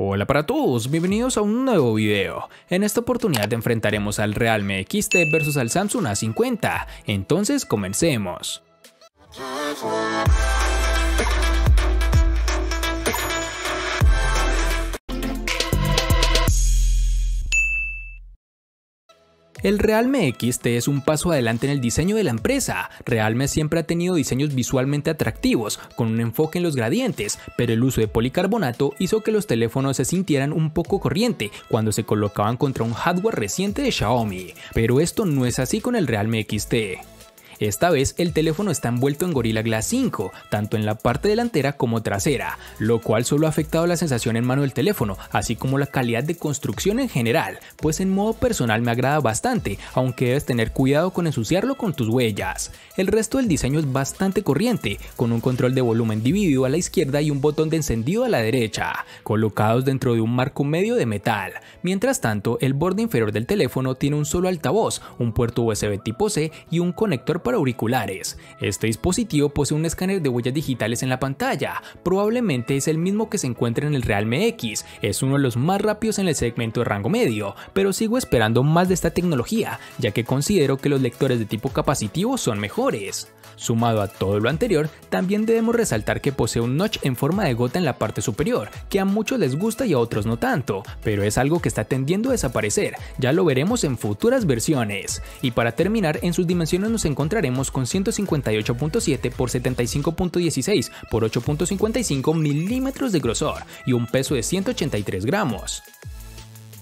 Hola para todos, bienvenidos a un nuevo video. En esta oportunidad enfrentaremos al Realme XT versus al Samsung A50, entonces comencemos. El Realme XT es un paso adelante en el diseño de la empresa. Realme siempre ha tenido diseños visualmente atractivos, con un enfoque en los gradientes, pero el uso de policarbonato hizo que los teléfonos se sintieran un poco corriente cuando se colocaban contra un hardware reciente de Xiaomi. Pero esto no es así con el Realme XT. Esta vez el teléfono está envuelto en Gorilla Glass 5, tanto en la parte delantera como trasera, lo cual solo ha afectado la sensación en mano del teléfono, así como la calidad de construcción en general, pues en modo personal me agrada bastante, aunque debes tener cuidado con ensuciarlo con tus huellas. El resto del diseño es bastante corriente, con un control de volumen dividido a la izquierda y un botón de encendido a la derecha, colocados dentro de un marco medio de metal. Mientras tanto, el borde inferior del teléfono tiene un solo altavoz, un puerto USB tipo C y un conector para auriculares. Este dispositivo posee un escáner de huellas digitales en la pantalla, probablemente es el mismo que se encuentra en el Realme X, es uno de los más rápidos en el segmento de rango medio, pero sigo esperando más de esta tecnología, ya que considero que los lectores de tipo capacitivo son mejores. Sumado a todo lo anterior, también debemos resaltar que posee un notch en forma de gota en la parte superior, que a muchos les gusta y a otros no tanto, pero es algo que está tendiendo a desaparecer, ya lo veremos en futuras versiones. Y para terminar, en sus dimensiones nos encontraremos con 158.7 por 75.16 por 8.55 milímetros de grosor y un peso de 183 gramos.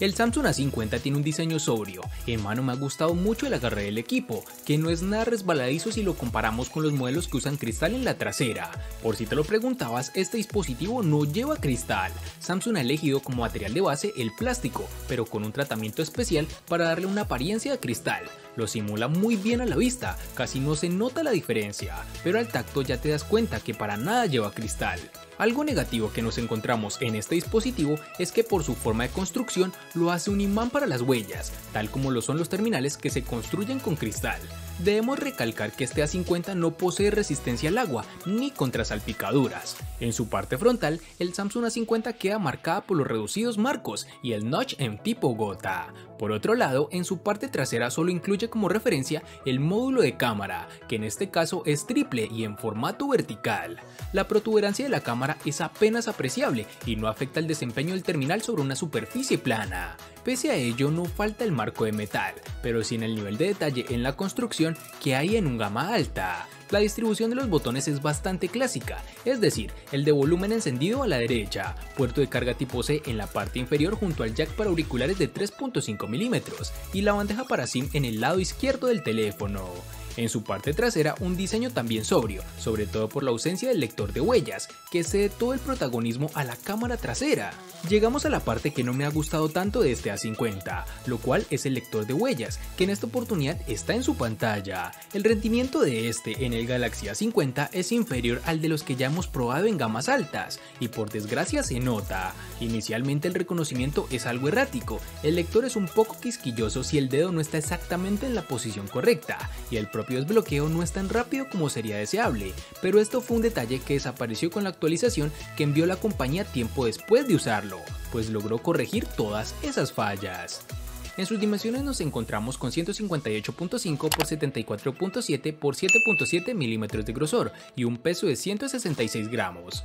El Samsung A50 tiene un diseño sobrio, en mano me ha gustado mucho el agarre del equipo, que no es nada resbaladizo si lo comparamos con los modelos que usan cristal en la trasera. Por si te lo preguntabas, este dispositivo no lleva cristal. Samsung ha elegido como material de base el plástico, pero con un tratamiento especial para darle una apariencia de cristal. Lo simula muy bien a la vista, casi no se nota la diferencia, pero al tacto ya te das cuenta que para nada lleva cristal. Algo negativo que nos encontramos en este dispositivo es que por su forma de construcción lo hace un imán para las huellas, tal como lo son los terminales que se construyen con cristal. Debemos recalcar que este A50 no posee resistencia al agua ni contra salpicaduras. En su parte frontal, el Samsung A50 queda marcada por los reducidos marcos y el notch en tipo gota. Por otro lado, en su parte trasera solo incluye como referencia el módulo de cámara, que en este caso es triple y en formato vertical. La protuberancia de la cámara es apenas apreciable y no afecta el desempeño del terminal sobre una superficie plana. Pese a ello, no falta el marco de metal, pero sí en el nivel de detalle en la construcción que hay en un gama alta. La distribución de los botones es bastante clásica, es decir, el de volumen encendido a la derecha, puerto de carga tipo C en la parte inferior junto al jack para auriculares de 3.5 milímetros y la bandeja para SIM en el lado izquierdo del teléfono. En su parte trasera, un diseño también sobrio, sobre todo por la ausencia del lector de huellas, que cede todo el protagonismo a la cámara trasera. Llegamos a la parte que no me ha gustado tanto de este A50, lo cual es el lector de huellas, que en esta oportunidad está en su pantalla. El rendimiento de este en el Galaxy A50 es inferior al de los que ya hemos probado en gamas altas, y por desgracia se nota. Inicialmente el reconocimiento es algo errático, el lector es un poco quisquilloso si el dedo no está exactamente en la posición correcta, y el propio desbloqueo no es tan rápido como sería deseable, pero esto fue un detalle que desapareció con la actualización que envió la compañía tiempo después de usarlo, pues logró corregir todas esas fallas. En sus dimensiones nos encontramos con 158.5 por 74.7 por 7.7 milímetros de grosor y un peso de 166 gramos.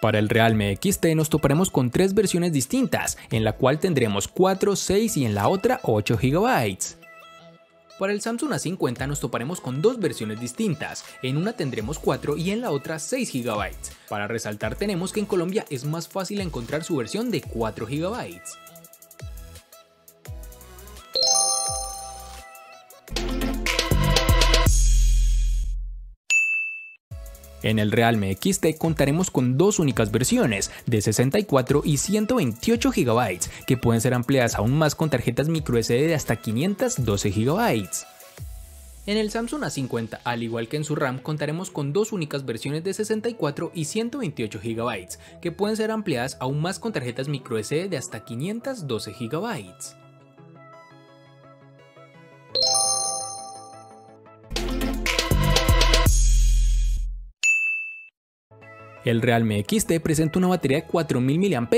Para el Realme XT nos toparemos con tres versiones distintas, en la cual tendremos 4, 6 y en la otra 8 GB. Para el Samsung A50 nos toparemos con dos versiones distintas, en una tendremos 4 y en la otra 6 GB. Para resaltar tenemos que en Colombia es más fácil encontrar su versión de 4 GB. En el Realme XT contaremos con dos únicas versiones, de 64 y 128 GB, que pueden ser ampliadas aún más con tarjetas microSD de hasta 512 GB. En el Samsung A50, al igual que en su RAM, contaremos con dos únicas versiones de 64 y 128 GB, que pueden ser ampliadas aún más con tarjetas microSD de hasta 512 GB. El Realme XT presenta una batería de 4000 mAh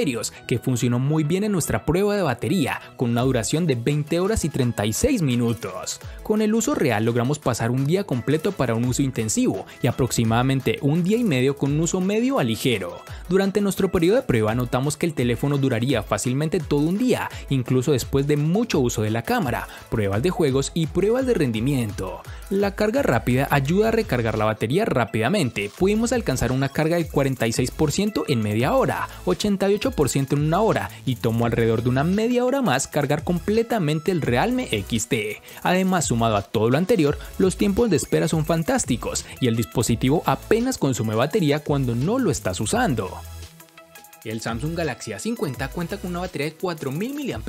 que funcionó muy bien en nuestra prueba de batería, con una duración de 20 horas y 36 minutos. Con el uso real logramos pasar un día completo para un uso intensivo y aproximadamente un día y medio con un uso medio a ligero. Durante nuestro periodo de prueba notamos que el teléfono duraría fácilmente todo un día, incluso después de mucho uso de la cámara, pruebas de juegos y pruebas de rendimiento. La carga rápida ayuda a recargar la batería rápidamente. Pudimos alcanzar una carga del 46% en media hora, 88% en una hora y tomó alrededor de una media hora más cargar completamente el Realme XT. Además, sumado a todo lo anterior, los tiempos de espera son fantásticos y el dispositivo apenas consume batería cuando no lo estás usando. El Samsung Galaxy A50 cuenta con una batería de 4000 mAh,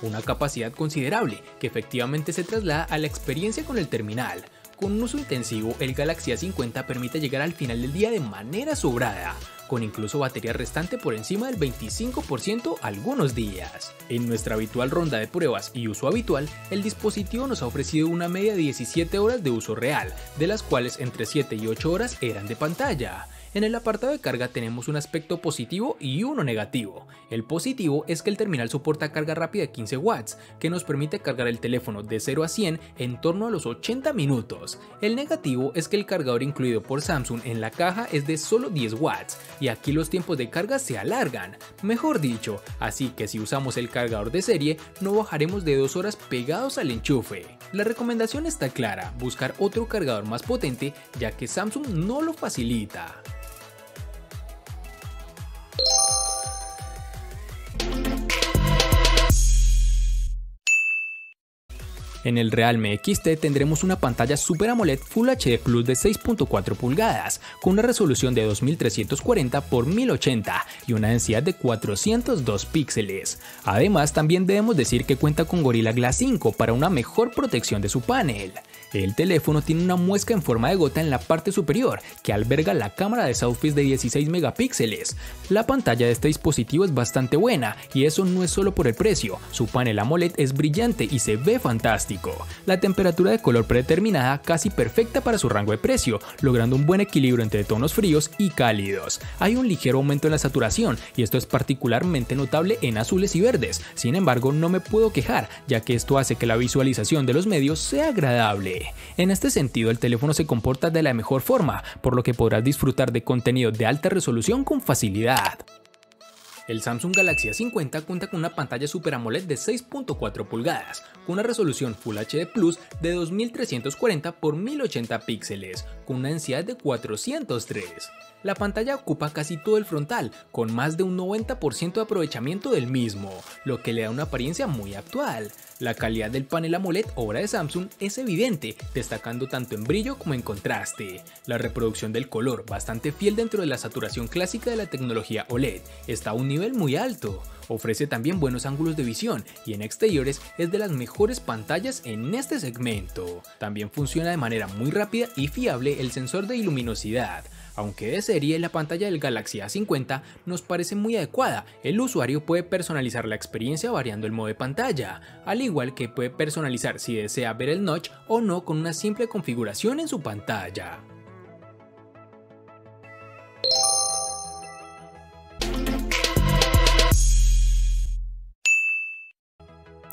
una capacidad considerable que efectivamente se traslada a la experiencia con el terminal. Con un uso intensivo, el Galaxy A50 permite llegar al final del día de manera sobrada, con incluso batería restante por encima del 25% algunos días. En nuestra habitual ronda de pruebas y uso habitual, el dispositivo nos ha ofrecido una media de 17 horas de uso real, de las cuales entre 7 y 8 horas eran de pantalla. En el apartado de carga tenemos un aspecto positivo y uno negativo. El positivo es que el terminal soporta carga rápida de 15 watts, que nos permite cargar el teléfono de 0 a 100 en torno a los 80 minutos. El negativo es que el cargador incluido por Samsung en la caja es de solo 10 watts, y aquí los tiempos de carga se alargan, mejor dicho, así que si usamos el cargador de serie no bajaremos de 2 horas pegados al enchufe. La recomendación está clara, buscar otro cargador más potente ya que Samsung no lo facilita. En el Realme XT tendremos una pantalla Super AMOLED Full HD Plus de 6.4 pulgadas, con una resolución de 2340 x 1080 y una densidad de 402 píxeles. Además, también debemos decir que cuenta con Gorilla Glass 5 para una mejor protección de su panel. El teléfono tiene una muesca en forma de gota en la parte superior que alberga la cámara de selfies de 16 megapíxeles. La pantalla de este dispositivo es bastante buena y eso no es solo por el precio, su panel AMOLED es brillante y se ve fantástico. La temperatura de color predeterminada casi perfecta para su rango de precio, logrando un buen equilibrio entre tonos fríos y cálidos. Hay un ligero aumento en la saturación y esto es particularmente notable en azules y verdes, sin embargo no me puedo quejar ya que esto hace que la visualización de los medios sea agradable. En este sentido, el teléfono se comporta de la mejor forma, por lo que podrás disfrutar de contenido de alta resolución con facilidad. El Samsung Galaxy A50 cuenta con una pantalla Super AMOLED de 6.4 pulgadas, con una resolución Full HD Plus de 2340 x 1080 píxeles, con una densidad de 403. La pantalla ocupa casi todo el frontal, con más de un 90% de aprovechamiento del mismo, lo que le da una apariencia muy actual. La calidad del panel AMOLED obra de Samsung es evidente, destacando tanto en brillo como en contraste. La reproducción del color, bastante fiel dentro de la saturación clásica de la tecnología OLED, está a un nivel muy alto. Ofrece también buenos ángulos de visión y en exteriores es de las mejores pantallas en este segmento. También funciona de manera muy rápida y fiable el sensor de luminosidad. Aunque de serie, la pantalla del Galaxy A50 nos parece muy adecuada, el usuario puede personalizar la experiencia variando el modo de pantalla, al igual que puede personalizar si desea ver el notch o no con una simple configuración en su pantalla.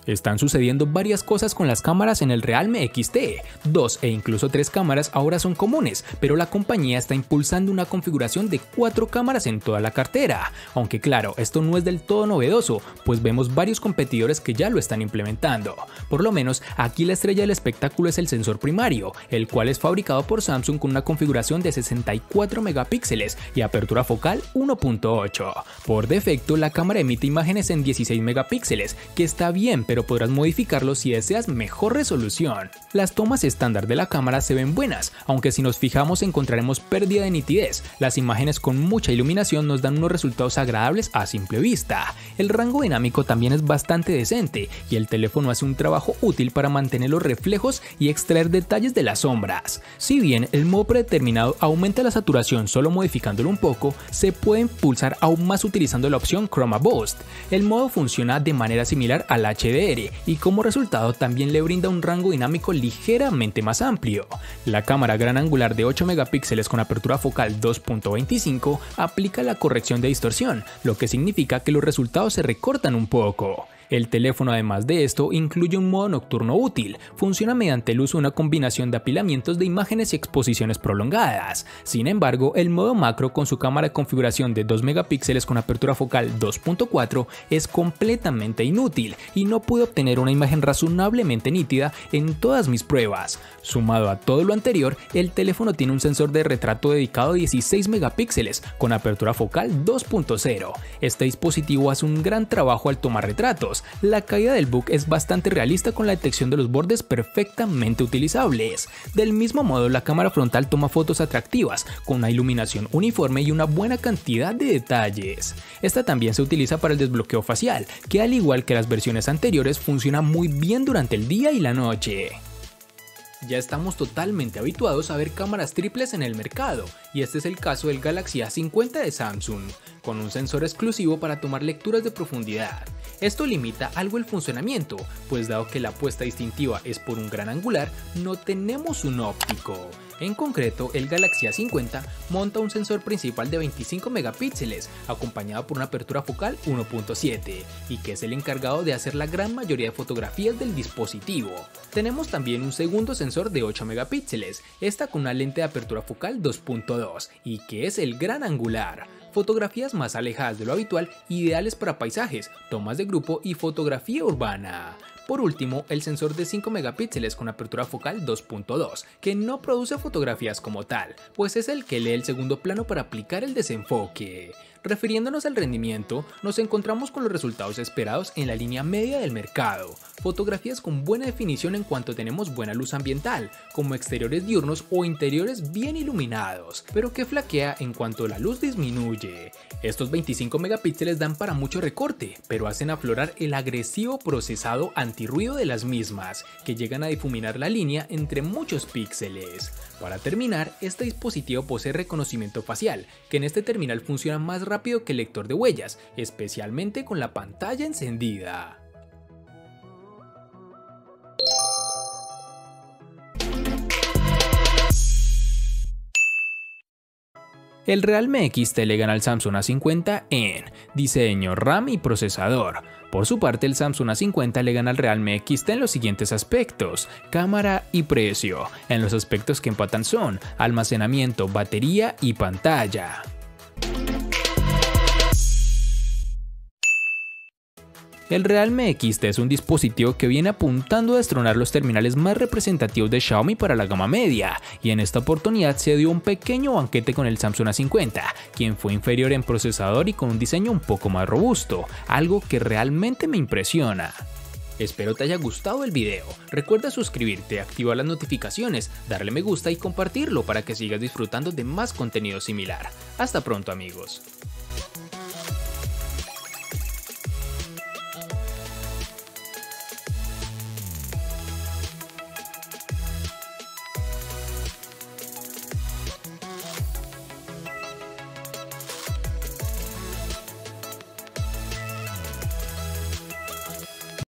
Están sucediendo varias cosas con las cámaras en el Realme XT. 2 e incluso 3 cámaras ahora son comunes, pero la compañía está impulsando una configuración de 4 cámaras en toda la cartera. Aunque claro, esto no es del todo novedoso, pues vemos varios competidores que ya lo están implementando. Por lo menos, aquí la estrella del espectáculo es el sensor primario, el cual es fabricado por Samsung con una configuración de 64 megapíxeles y apertura focal 1.8. Por defecto, la cámara emite imágenes en 16 megapíxeles, que está bien, pero podrás modificarlo si deseas mejor resolución. Las tomas estándar de la cámara se ven buenas, aunque si nos fijamos encontraremos pérdida de nitidez. Las imágenes con mucha iluminación nos dan unos resultados agradables a simple vista. El rango dinámico también es bastante decente y el teléfono hace un trabajo útil para mantener los reflejos y extraer detalles de las sombras. Si bien el modo predeterminado aumenta la saturación solo modificándolo un poco, se puede impulsar aún más utilizando la opción Chroma Boost. El modo funciona de manera similar al HDR HDR y como resultado también le brinda un rango dinámico ligeramente más amplio. La cámara gran angular de 8 megapíxeles con apertura focal 2.25 aplica la corrección de distorsión, lo que significa que los resultados se recortan un poco. El teléfono, además de esto, incluye un modo nocturno útil. Funciona mediante el uso de una combinación de apilamientos de imágenes y exposiciones prolongadas. Sin embargo, el modo macro con su cámara de configuración de 2 megapíxeles con apertura focal 2.4 es completamente inútil y no pude obtener una imagen razonablemente nítida en todas mis pruebas. Sumado a todo lo anterior, el teléfono tiene un sensor de retrato dedicado de 16 megapíxeles con apertura focal 2.0. Este dispositivo hace un gran trabajo al tomar retratos. La caída del book es bastante realista con la detección de los bordes perfectamente utilizables. Del mismo modo, la cámara frontal toma fotos atractivas, con una iluminación uniforme y una buena cantidad de detalles. Esta también se utiliza para el desbloqueo facial, que al igual que las versiones anteriores funciona muy bien durante el día y la noche. Ya estamos totalmente habituados a ver cámaras triples en el mercado, y este es el caso del Galaxy A50 de Samsung, con un sensor exclusivo para tomar lecturas de profundidad. Esto limita algo el funcionamiento, pues dado que la apuesta distintiva es por un gran angular, no tenemos un óptico. En concreto, el Galaxy A50 monta un sensor principal de 25 megapíxeles, acompañado por una apertura focal 1.7, y que es el encargado de hacer la gran mayoría de fotografías del dispositivo. Tenemos también un segundo sensor de 8 megapíxeles, esta con una lente de apertura focal 2.2, y que es el gran angular. Fotografías más alejadas de lo habitual, ideales para paisajes, tomas de grupo y fotografía urbana. Por último, el sensor de 5 megapíxeles con apertura focal 2.2, que no produce fotografías como tal, pues es el que lee el segundo plano para aplicar el desenfoque. Refiriéndonos al rendimiento, nos encontramos con los resultados esperados en la línea media del mercado. Fotografías con buena definición en cuanto tenemos buena luz ambiental, como exteriores diurnos o interiores bien iluminados, pero que flaquea en cuanto la luz disminuye. Estos 25 megapíxeles dan para mucho recorte, pero hacen aflorar el agresivo procesado antirruido de las mismas, que llegan a difuminar la línea entre muchos píxeles. Para terminar, este dispositivo posee reconocimiento facial, que en este terminal funciona más rápido que el lector de huellas, especialmente con la pantalla encendida. El Realme XT le gana al Samsung A50 en diseño, RAM y procesador. Por su parte, el Samsung A50 le gana al Realme XT en los siguientes aspectos: cámara y precio. En los aspectos que empatan son almacenamiento, batería y pantalla. El Realme XT es un dispositivo que viene apuntando a destronar los terminales más representativos de Xiaomi para la gama media, y en esta oportunidad se dio un pequeño banquete con el Samsung A50, quien fue inferior en procesador y con un diseño un poco más robusto, algo que realmente me impresiona. Espero te haya gustado el video. Recuerda suscribirte, activar las notificaciones, darle me gusta y compartirlo para que sigas disfrutando de más contenido similar. Hasta pronto, amigos.